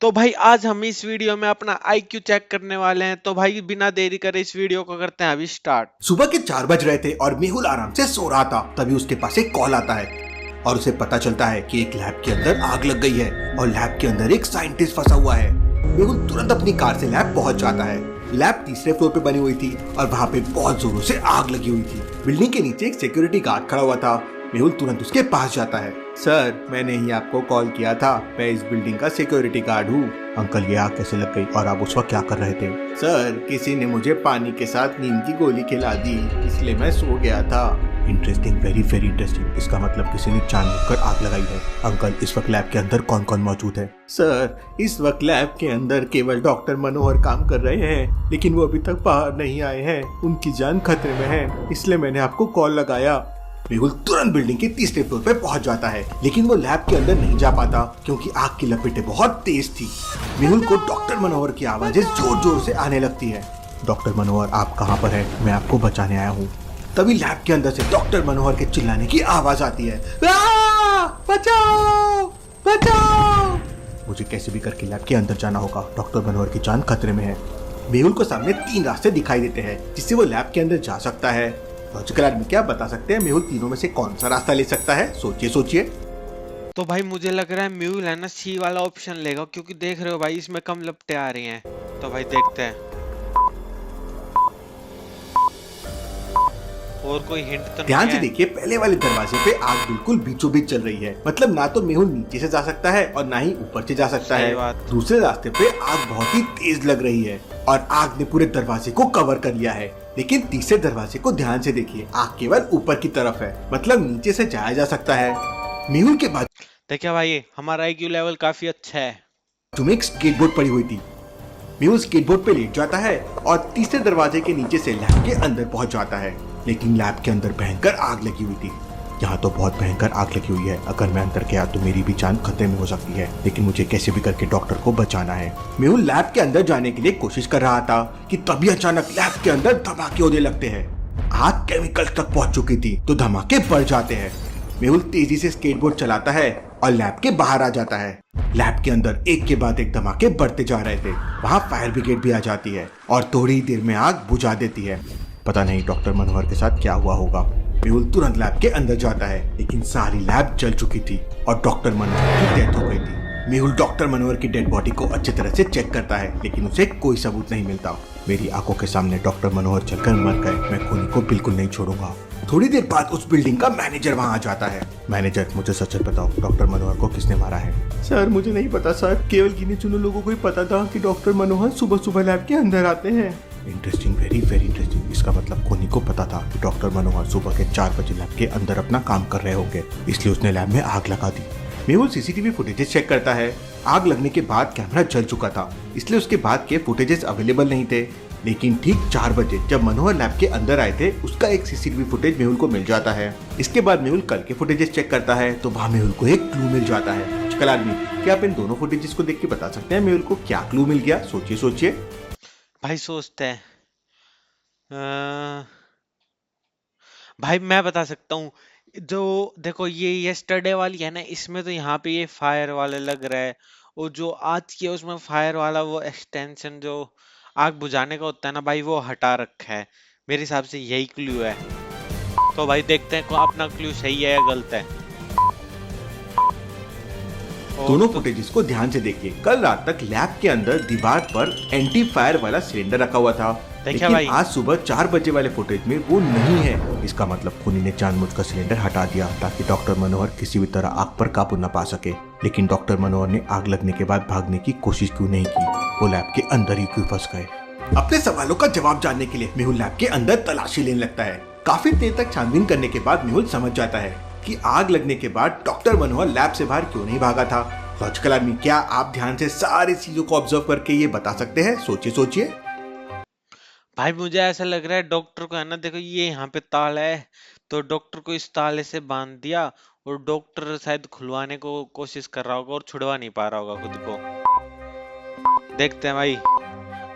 तो भाई आज हम इस वीडियो में अपना आईक्यू चेक करने वाले हैं। तो भाई बिना देरी करे इस वीडियो को करते हैं अभी स्टार्ट। सुबह के 4 बज रहे थे और मेहुल आराम से सो रहा था। तभी उसके पास एक कॉल आता है और उसे पता चलता है कि एक लैब के अंदर आग लग गई है और लैब के अंदर एक साइंटिस्ट फंसा हुआ है। मेहुल तुरंत अपनी कार से लैब पहुंच जाता है। लैब तीसरे फ्लोर पे बनी हुई थी और वहाँ पे बहुत जोरों से आग लगी हुई थी। बिल्डिंग के नीचे एक सिक्योरिटी गार्ड खड़ा हुआ था। मेहुल तुरंत उसके पास जाता है। सर, मैंने ही आपको कॉल किया था, मैं इस बिल्डिंग का सिक्योरिटी गार्ड हूँ। अंकल, ये आग कैसे लग गई और आप उस वक्त क्या कर रहे थे? सर, किसी ने मुझे पानी के साथ नींद की गोली खिला दी, इसलिए मैं सो गया था। Interesting, very very interesting. इसका मतलब किसी ने जानबूझकर आग लगाई है। अंकल, इस वक्त लैब के अंदर कौन कौन मौजूद है? सर, इस वक्त लैब के अंदर केवल डॉक्टर मनोहर काम कर रहे हैं, लेकिन वो अभी तक बाहर नहीं आए हैं। उनकी जान खतरे में है, इसलिए मैंने आपको कॉल लगाया। मेहुल तुरंत बिल्डिंग के तीसरे फ्लोर पे पहुंच जाता है, लेकिन वो लैब के अंदर नहीं जा पाता क्योंकि आग की लपेटें बहुत तेज थी। मेहुल को डॉक्टर मनोहर की आवाजें जोर जोर से आने लगती है। डॉक्टर मनोहर, आप कहाँ पर हैं? मैं आपको बचाने आया हूँ। तभी लैब के अंदर से डॉक्टर मनोहर के चिल्लाने की आवाज आती है। बचाओ बचाओ! मुझे कैसे भी करके लैब के अंदर जाना होगा, डॉक्टर मनोहर की जान खतरे में है। मेहुल को सामने 3 रास्ते दिखाई देते हैं जिससे वो लैब के अंदर जा सकता है। लॉजिकल आदमी क्या बता सकते हैं मेहुल तीनों में से कौन सा रास्ता ले सकता है? सोचिए सोचिए। तो भाई मुझे लग रहा है मेहुल है ना सी वाला ऑप्शन लेगा, क्योंकि देख रहे हो भाई इसमें कम लपटें आ रही हैं। तो भाई देखते हैं और कोई हिंट तो ध्यान नहीं से है। देखिए, पहले वाले दरवाजे पे आग बिल्कुल बीचों बीच चल रही है। मतलब ना तो मेहुल नीचे से जा सकता है और ना ही ऊपर से जा सकता सही है। बात। दूसरे रास्ते पे आग बहुत ही तेज लग रही है और आग ने पूरे दरवाजे को कवर कर लिया है। लेकिन तीसरे दरवाजे को ध्यान से देखिए, आग केवल ऊपर की तरफ है, मतलब नीचे से जाया जा सकता है। मेहुल के बाजू देखिए भाई हमारा आईक्यू लेवल काफी अच्छा है। में एक स्केटबोर्ड पड़ी हुई थी। मेहुल स्केटबोर्ड पे लेट जाता है और तीसरे दरवाजे के नीचे से लैब के अंदर पहुंच जाता है। लेकिन लैब के अंदर भयंकर आग लगी हुई थी। यहाँ तो बहुत भयंकर आग लगी हुई है। अगर मैं अंदर गया तो मेरी भी जान खतरे में हो सकती है, लेकिन मुझे कैसे भी करके डॉक्टर को बचाना है। मेहुल लैब के अंदर जाने के लिए कोशिश कर रहा था कि तभी अचानक लैब के अंदर धमाके होने लगते हैं। आग केमिकल तक पहुंच चुकी थी तो धमाके बढ़ जाते हैं। मेहुल तेजी से स्केटबोर्ड चलाता है और लैब के बाहर आ जाता है। लैब के अंदर एक के बाद एक धमाके बढ़ते जा रहे थे। वहाँ फायर ब्रिगेड भी आ जाती है और थोड़ी ही देर में आग बुझा देती है। पता नहीं डॉक्टर मनोहर के साथ क्या हुआ होगा। मेहुल तुरंत लैब के अंदर जाता है, लेकिन सारी लैब जल चुकी थी और डॉक्टर मनोहर की डेथ हो गई थी। मेहुल डॉक्टर मनोहर की डेड बॉडी को अच्छी तरह से चेक करता है, लेकिन उसे कोई सबूत नहीं मिलता। मेरी आंखों के सामने डॉक्टर मनोहर चलकर मर गए, मैं खूनी को बिल्कुल नहीं छोड़ूंगा। थोड़ी देर बाद उस बिल्डिंग का मैनेजर वहाँ आ जाता है। मैनेजर, मुझे सच बताओ, डॉक्टर मनोहर को किसने मारा है? सर, मुझे नहीं पता सर, केवल गिने चुने लोगों को ही पता था कि डॉक्टर मनोहर सुबह सुबह लैब के अंदर आते हैं। Interesting, very very interesting. इसका मतलब खूनी को पता था कि डॉक्टर मनोहर सुबह के 4 बजे लैब के अंदर अपना काम कर रहे होंगे, इसलिए उसने लैब में आग लगा दी। मेहुल सीसीटीवी फुटेजेस चेक करता है। आग लगने के बाद कैमरा जल चुका था, इसलिए उसके बाद के फुटेजेस अवेलेबल नहीं थे। लेकिन ठीक 4 बजे जब मनोहर लैब के अंदर आए थे, उसका एक सीसीटीवी फुटेज मेहुल को मिल जाता है। इसके बाद मेहुल कल के फुटेजेस चेक करता है तो वहाँ मेहुल को एक क्लू मिल जाता है। चकल आदमी, क्या आप इन दोनों फुटेजेस को देख के बता सकते हैं मेहुल को क्या क्लू मिल गया? सोचिए सोचिए। भाई सोचते हैं। भाई मैं बता सकता हूँ। जो देखो ये यस्टरडे वाली है ना, इसमें तो यहाँ पे ये फायर वाले लग रहा है, और जो आज की है उसमें फायर वाला वो एक्सटेंशन जो आग बुझाने का होता है ना भाई, वो हटा रखा है। मेरे हिसाब से यही क्लू है। तो भाई देखते हैं अपना क्लू सही है या गलत है। दोनों फुटेजेस को ध्यान से देखिए। कल रात तक लैब के अंदर दीवार पर एंटी फायर वाला सिलेंडर रखा हुआ था, लेकिन भाई आज सुबह 4 बजे वाले फुटेज में वो नहीं है। इसका मतलब खूनी ने जानबूझकर सिलेंडर हटा दिया ताकि डॉक्टर मनोहर किसी भी तरह आग पर काबू न पा सके। लेकिन डॉक्टर मनोहर ने आग लगने के बाद भागने की कोशिश क्यों नहीं की? वो लैब के अंदर ही क्यों फंस गए? अपने सवालों का जवाब जानने के लिए मेहुल लैब के अंदर तलाशी लेने लगता है। काफी देर तक छानबीन करने के बाद मेहुल समझ जाता है कि आग लगने के बाद डॉक्टर मनोहर लैब से बाहर क्यों नहीं भागा था। लॉजिकल आदमी, क्या आप ध्यान से सारी चीजों को ऑब्जर्व करके ये बता सकते हैं? सोचिए सोचिए। भाई मुझे ऐसा लग रहा है डॉक्टर को है ना, देखो ये यहाँ पे ताला है, तो डॉक्टर को इस ताले से बांध दिया और डॉक्टर शायद खुलवाने को कोशिश कर रहा होगा और छुड़वा नहीं पा रहा होगा खुद को। देखते हैं भाई।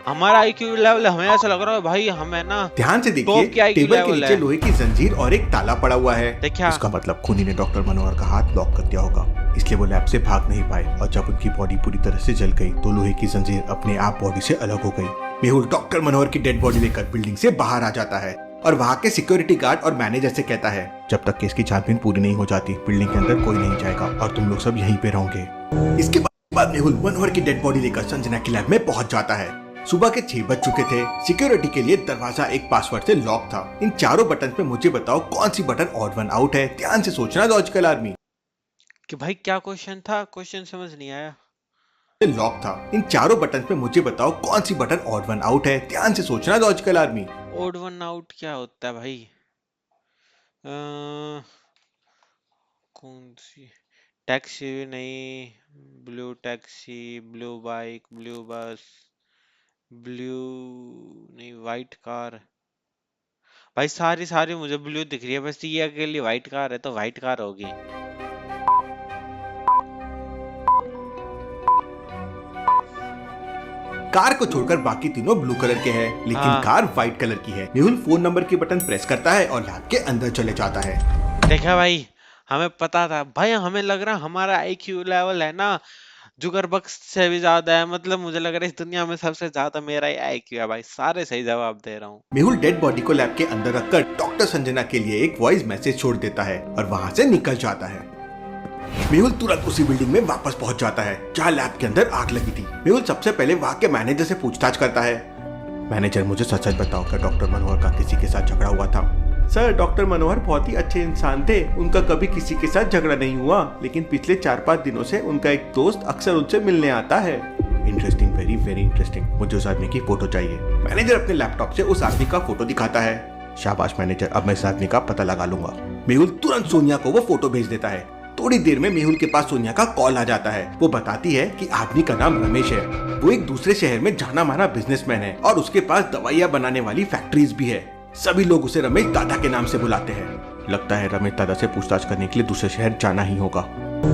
हमारा आईक्यू लेवल हमें ऐसा लग रहा है भाई, हमें ना ध्यान से टॉप की देखिए, IQ टेबल के लेवल नीचे है। लोहे की जंजीर और एक ताला पड़ा हुआ है। देखिए इसका मतलब खूनी ने डॉक्टर मनोहर का हाथ लॉक कर दिया होगा। इसलिए वो लैब से भाग नहीं पाए और जब उनकी बॉडी पूरी तरह से जल गई तो लोहे की जंजीर अपने आप बॉडी से अलग हो गई। मेहुल डॉक्टर मनोहर की डेड बॉडी लेकर बिल्डिंग से बाहर आ जाता है और वहाँ के सिक्योरिटी गार्ड और मैनेजर से कहता है, जब तक केस की छानबीन पूरी नहीं हो जाती बिल्डिंग के अंदर कोई नहीं जाएगा और तुम लोग सब यहीं पे रहोगे। इसके बाद मेहुल मनोहर की डेड बॉडी लेकर संजना की लैब में पहुंच जाता है। सुबह के 6 बज चुके थे। सिक्योरिटी के लिए दरवाजा एक पासवर्ड से लॉक था। इन चारों बटन पे मुझे बताओ कौन सी बटन ऑड वन आउट है। ध्यान से सोचना लॉजिकल आर्मी। कि भाई क्या क्वेश्चन था? क्वेश्चन समझ नहीं आया। लॉक था। इन चारों बटन पे मुझे बताओ कौन सी बटन ऑड वन आउट है। ध्यान से सोचना logical army. Odd one out क्या होता है भाई? अ, कौन सी? टैक्सी भी नहीं, blue taxi, blue bike, blue बस, ब्लू नहीं, वाइट कार। भाई सारी सारी मुझे ब्लू दिख रही है, बस ये अकेली वाइट कार है, तो वाइट कार होगी। कार को छोड़कर बाकी तीनों ब्लू कलर के हैं, लेकिन हाँ। कार व्हाइट कलर की है। मेहुल फोन नंबर की बटन प्रेस करता है और लैब के अंदर चले जाता है। देखा भाई, हमें पता था भाई। हमें लग रहा हमारा आईक्यू लेवल है ना जुगर बक्स से भी ज्यादा है। मतलब मुझे लग रहा है इस दुनिया में सबसे ज्यादा मेरा ही आईक्यू है भाई। सारे सही जवाब दे रहा हूँ। मेहुल डेड बॉडी को लैब के अंदर रखकर डॉक्टर संजना के लिए एक वॉइस मैसेज छोड़ देता है और वहाँ से निकल जाता है। मेहुल तुरंत उसी बिल्डिंग में वापस पहुंच जाता है जहाँ लैब के अंदर आग लगी थी। मेहुल सबसे पहले वहाँ के मैनेजर से पूछताछ करता है। मैनेजर, मुझे सच सच बताओ, क्या डॉक्टर मनोहर का किसी के साथ झगड़ा हुआ था? सर, डॉक्टर मनोहर बहुत ही अच्छे इंसान थे। उनका कभी किसी के साथ झगड़ा नहीं हुआ, लेकिन पिछले 4-5 दिनों से उनका एक दोस्त अक्सर उनसे मिलने आता है। Interesting, very very interesting. मुझे उस आदमी की फोटो चाहिए। मैनेजर अपने लैपटॉप से उस आदमी का फोटो दिखाता है। शाबाश मैनेजर, अब मैं इस आदमी का पता लगा लूंगा। मेहुल तुरंत सोनिया को वो फोटो भेज देता है। थोड़ी देर में मेहुल के पास सोनिया का कॉल आ जाता है। वो बताती है कि आदमी का नाम रमेश है। वो एक दूसरे शहर में जाना माना बिजनेसमैन है और उसके पास दवाइयाँ बनाने वाली फैक्ट्रीज भी है। सभी लोग उसे रमेश दादा के नाम से बुलाते हैं। लगता है रमेश दादा से पूछताछ करने के लिए दूसरे शहर जाना ही होगा।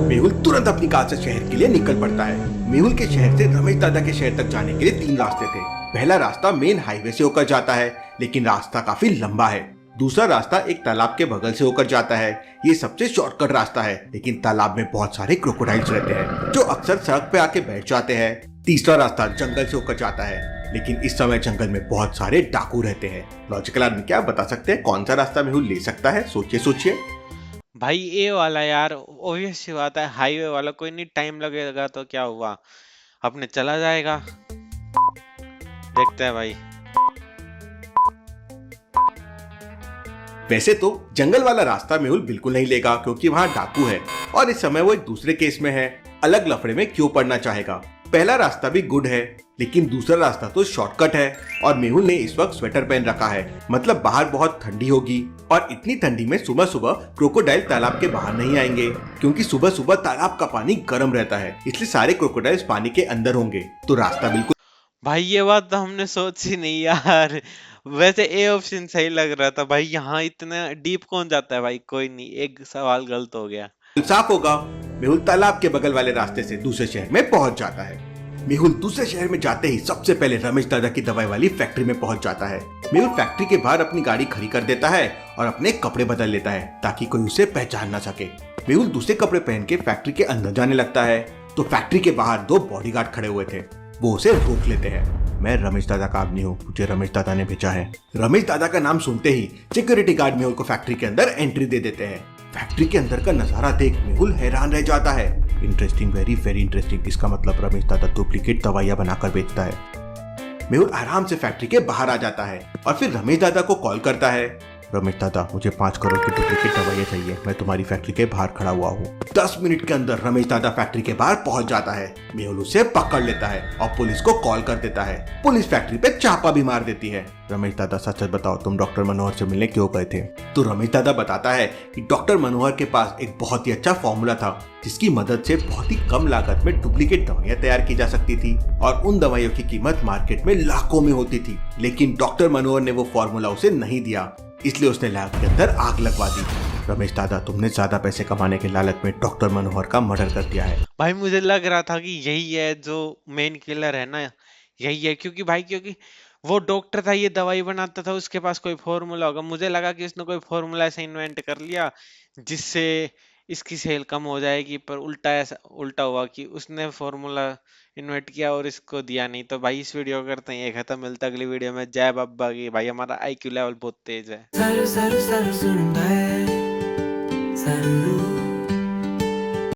मेहुल तुरंत अपनी कार से शहर के लिए निकल पड़ता है। मेहुल के शहर से रमेश दादा के शहर तक जाने के लिए 3 रास्ते थे। पहला रास्ता मेन हाईवे से होकर जाता है, लेकिन रास्ता काफी लंबा है। दूसरा रास्ता एक तालाब के बगल से होकर जाता है। ये सबसे शॉर्टकट रास्ता है, लेकिन तालाब में बहुत सारे क्रोकोडाइल्स रहते हैं जो अक्सर सड़क पे आके बैठ जाते हैं। तीसरा रास्ता जंगल से होकर जाता है, लेकिन इस समय जंगल में बहुत सारे डाकू रहते हैं। लॉजिकल आदमी क्या बता सकते हैं कौन सा रास्ता मेहुल ले सकता है? सोचिए सोचिए। भाई ए वाला यार, ऑब्वियस सी बात है, हाईवे वाला। कोई नहीं, टाइम लगेगा तो क्या हुआ, अपने चला जाएगा। देखते हैं भाई। वैसे तो जंगल वाला रास्ता मेहुल बिल्कुल नहीं लेगा, क्योंकि वहाँ डाकू है और इस समय वो एक दूसरे केस में है। अलग लफड़े में क्यों पड़ना चाहेगा? पहला रास्ता भी गुड है, लेकिन दूसरा रास्ता तो शॉर्टकट है और मेहुल ने इस वक्त स्वेटर पहन रखा है। मतलब बाहर बहुत ठंडी होगी और इतनी ठंडी में सुबह सुबह क्रोकोडाइल तालाब के बाहर नहीं आएंगे, क्योंकि सुबह सुबह तालाब का पानी गर्म रहता है, इसलिए सारे क्रोकोडाइल्स पानी के अंदर होंगे। तो रास्ता बिल्कुल भाई ये बात तो हमने सोची नहीं यार। वैसे ए ऑप्शन सही लग रहा था भाई। यहाँ इतना डीप कौन जाता है भाई? कोई नहीं, एक सवाल गलत हो गया। साफ होगा। मेहुल तालाब के बगल वाले रास्ते से दूसरे शहर में पहुंच जाता है। मेहुल दूसरे शहर में जाते ही सबसे पहले रमेश दादा की दवाई वाली फैक्ट्री में पहुंच जाता है। मेहुल फैक्ट्री के बाहर अपनी गाड़ी खड़ी कर देता है और अपने कपड़े बदल लेता है ताकि कोई उसे पहचान ना सके। मेहुल दूसरे कपड़े पहन के फैक्ट्री के अंदर जाने लगता है तो फैक्ट्री के बाहर 2 बॉडीगार्ड खड़े हुए थे। वो उसे रोक लेते हैं। मैं रमेश दादा का आदमी हूँ, मुझे रमेश दादा ने भेजा है। रमेश दादा का नाम सुनते ही सिक्योरिटी गार्ड मेहुल को फैक्ट्री के अंदर एंट्री दे देते हैं। फैक्ट्री के अंदर का नजारा देख मेहुल हैरान रह जाता है। Interesting, very very interesting. इसका मतलब रमेश दादा डुप्लीकेट दवाइयाँ बनाकर बेचता है। मेहुल आराम से फैक्ट्री के बाहर आ जाता है और फिर रमेश दादा को कॉल करता है। रमेश दादा, मुझे 5 करोड़ की डुप्लीकेट दवाइयाँ चाहिए, मैं तुम्हारी फैक्ट्री के बाहर खड़ा हुआ हूँ। 10 मिनट के अंदर रमेश दादा फैक्ट्री के बाहर पहुंच जाता है। मेहुल उसे पकड़ लेता है और पुलिस को कॉल कर देता है। पुलिस फैक्ट्री पे चापा भी मार देती है। रमेश दादा, सच सच बताओ, तुम डॉक्टर मनोहर से मिलने क्यों गए थे? तो रमेश दादा बताता है कि डॉक्टर मनोहर के पास एक बहुत ही अच्छा फॉर्मूला था जिसकी मदद से बहुत ही कम लागत में डुप्लीकेट दवाइयाँ तैयार की जा सकती थी और उन दवाइयों की कीमत मार्केट में लाखों में होती थी। लेकिन डॉक्टर मनोहर ने वो फॉर्मूला उसे नहीं दिया, इसलिए उसने लैब के अंदर आग लगवा दी। रमेश दादा, तुमने ज्यादा पैसे कमाने के लालच में डॉक्टर मनोहर का मर्डर कर दिया है। भाई मुझे लग रहा था कि यही है जो मेन किलर है ना, यही है। क्योंकि वो डॉक्टर था, ये दवाई बनाता था, उसके पास कोई फॉर्मूला होगा। मुझे लगा कि उसने कोई फॉर्मूला ऐसे इन्वेंट कर लिया जिससे इसकी सेल कम हो जाएगी, पर उल्टा ऐसा उल्टा हुआ कि उसने फॉर्मूला इन्वेंट किया और इसको दिया नहीं। तो भाई इस वीडियो को करते हैं ये खत्म, मिलता है अगली वीडियो में। जय बाबा की। भाई हमारा आईक्यू लेवल बहुत तेज है। सर सर सर सुंदर